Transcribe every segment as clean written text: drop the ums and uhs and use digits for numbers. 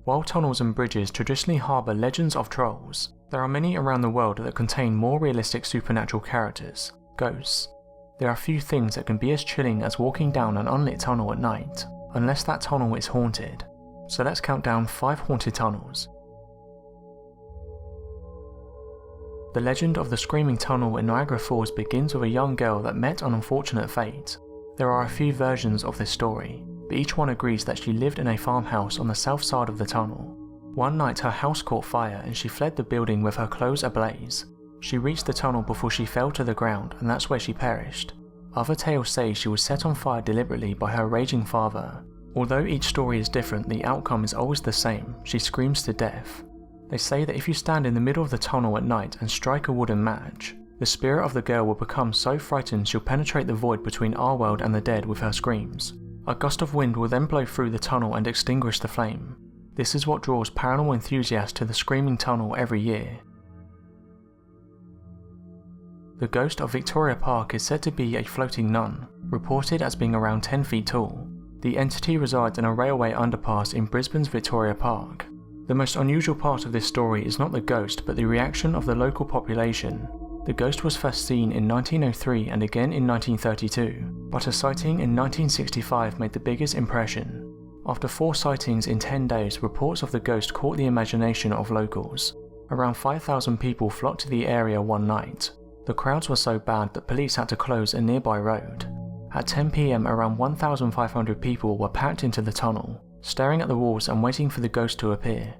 While tunnels and bridges traditionally harbour legends of trolls, there are many around the world that contain more realistic supernatural characters, ghosts. There are few things that can be as chilling as walking down an unlit tunnel at night, unless that tunnel is haunted. So let's count down 5 haunted tunnels. The legend of the Screaming Tunnel in Niagara Falls begins with a young girl that met an unfortunate fate. There are a few versions of this story, but each one agrees that she lived in a farmhouse on the south side of the tunnel. One night her house caught fire and she fled the building with her clothes ablaze. She reached the tunnel before she fell to the ground, and that's where she perished. Other tales say she was set on fire deliberately by her raging father. Although each story is different, the outcome is always the same: she screams to death. They say that if you stand in the middle of the tunnel at night and strike a wooden match, the spirit of the girl will become so frightened she'll penetrate the void between our world and the dead with her screams. A gust of wind will then blow through the tunnel and extinguish the flame. This is what draws paranormal enthusiasts to the Screaming Tunnel every year. The ghost of Victoria Park is said to be a floating nun, reported as being around 10 feet tall. The entity resides in a railway underpass in Brisbane's Victoria Park. The most unusual part of this story is not the ghost, but the reaction of the local population. The ghost was first seen in 1903 and again in 1932, but a sighting in 1965 made the biggest impression. After 4 sightings in 10 days, reports of the ghost caught the imagination of locals. Around 5,000 people flocked to the area one night. The crowds were so bad that police had to close a nearby road. At 10 PM, around 1,500 people were packed into the tunnel, staring at the walls and waiting for the ghost to appear.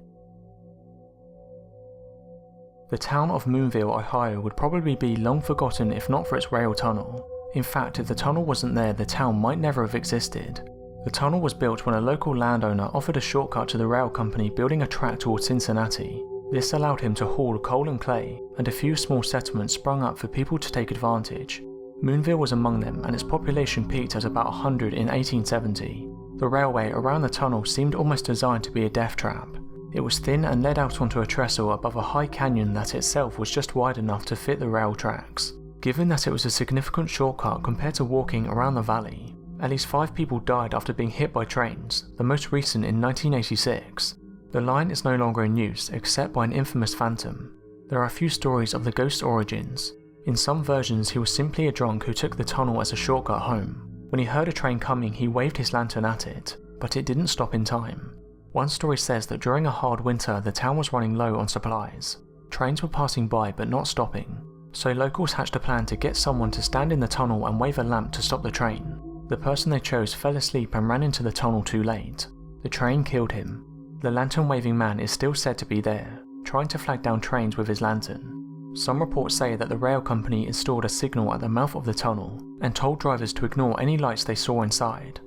The town of Moonville, Ohio would probably be long forgotten if not for its rail tunnel. In fact, if the tunnel wasn't there, the town might never have existed. The tunnel was built when a local landowner offered a shortcut to the rail company building a track towards Cincinnati. This allowed him to haul coal and clay, and a few small settlements sprung up for people to take advantage. Moonville was among them, and its population peaked at about 100 in 1870. The railway around the tunnel seemed almost designed to be a death trap. It was thin and led out onto a trestle above a high canyon that itself was just wide enough to fit the rail tracks. Given that it was a significant shortcut compared to walking around the valley, at least 5 people died after being hit by trains, the most recent in 1986. The line is no longer in use except by an infamous phantom. There are a few stories of the ghost's origins. In some versions, he was simply a drunk who took the tunnel as a shortcut home. When he heard a train coming, he waved his lantern at it, but it didn't stop in time. One story says that during a hard winter, the town was running low on supplies. Trains were passing by but not stopping, so locals hatched a plan to get someone to stand in the tunnel and wave a lamp to stop the train. The person they chose fell asleep and ran into the tunnel too late. The train killed him. The lantern-waving man is still said to be there, trying to flag down trains with his lantern. Some reports say that the rail company installed a signal at the mouth of the tunnel and told drivers to ignore any lights they saw inside.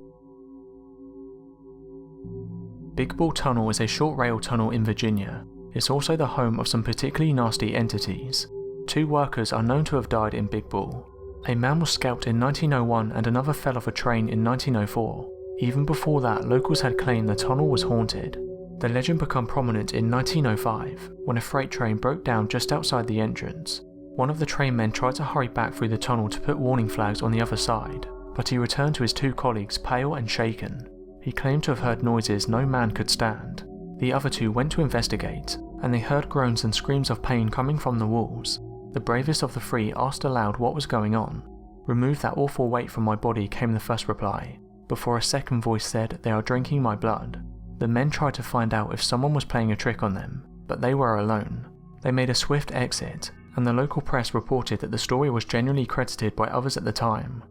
Big Bull Tunnel is a short rail tunnel in Virginia. It's also the home of some particularly nasty entities. 2 workers are known to have died in Big Bull. A man was scalped in 1901 and another fell off a train in 1904. Even before that, locals had claimed the tunnel was haunted. The legend became prominent in 1905 when a freight train broke down just outside the entrance. One of the train men tried to hurry back through the tunnel to put warning flags on the other side, but he returned to his 2 colleagues pale and shaken. He claimed to have heard noises no man could stand. The other 2 went to investigate, and they heard groans and screams of pain coming from the walls. The bravest of the 3 asked aloud what was going on. "Remove that awful weight from my body," came the first reply, before a second voice said, "They are drinking my blood." The men tried to find out if someone was playing a trick on them, but they were alone. They made a swift exit, and the local press reported that the story was genuinely credited by others at the time.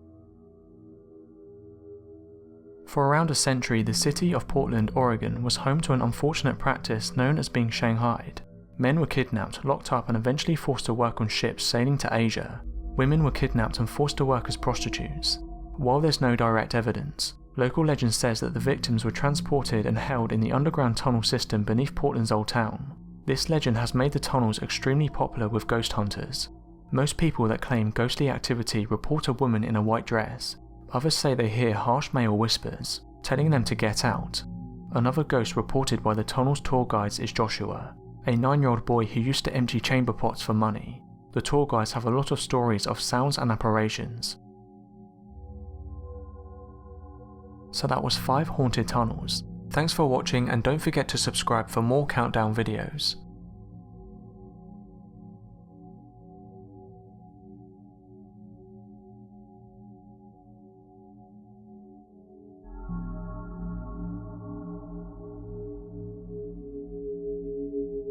For around a century, the city of Portland, Oregon was home to an unfortunate practice known as being shanghaied. Men were kidnapped, locked up and eventually forced to work on ships sailing to Asia. Women were kidnapped and forced to work as prostitutes. While there's no direct evidence, local legend says that the victims were transported and held in the underground tunnel system beneath Portland's old town. This legend has made the tunnels extremely popular with ghost hunters. Most people that claim ghostly activity report a woman in a white dress. Others say they hear harsh male whispers, telling them to get out. Another ghost reported by the tunnel's tour guides is Joshua, a 9-year-old boy who used to empty chamber pots for money. The tour guides have a lot of stories of sounds and apparitions. So that was 5 haunted tunnels. Thanks for watching, and don't forget to subscribe for more countdown videos.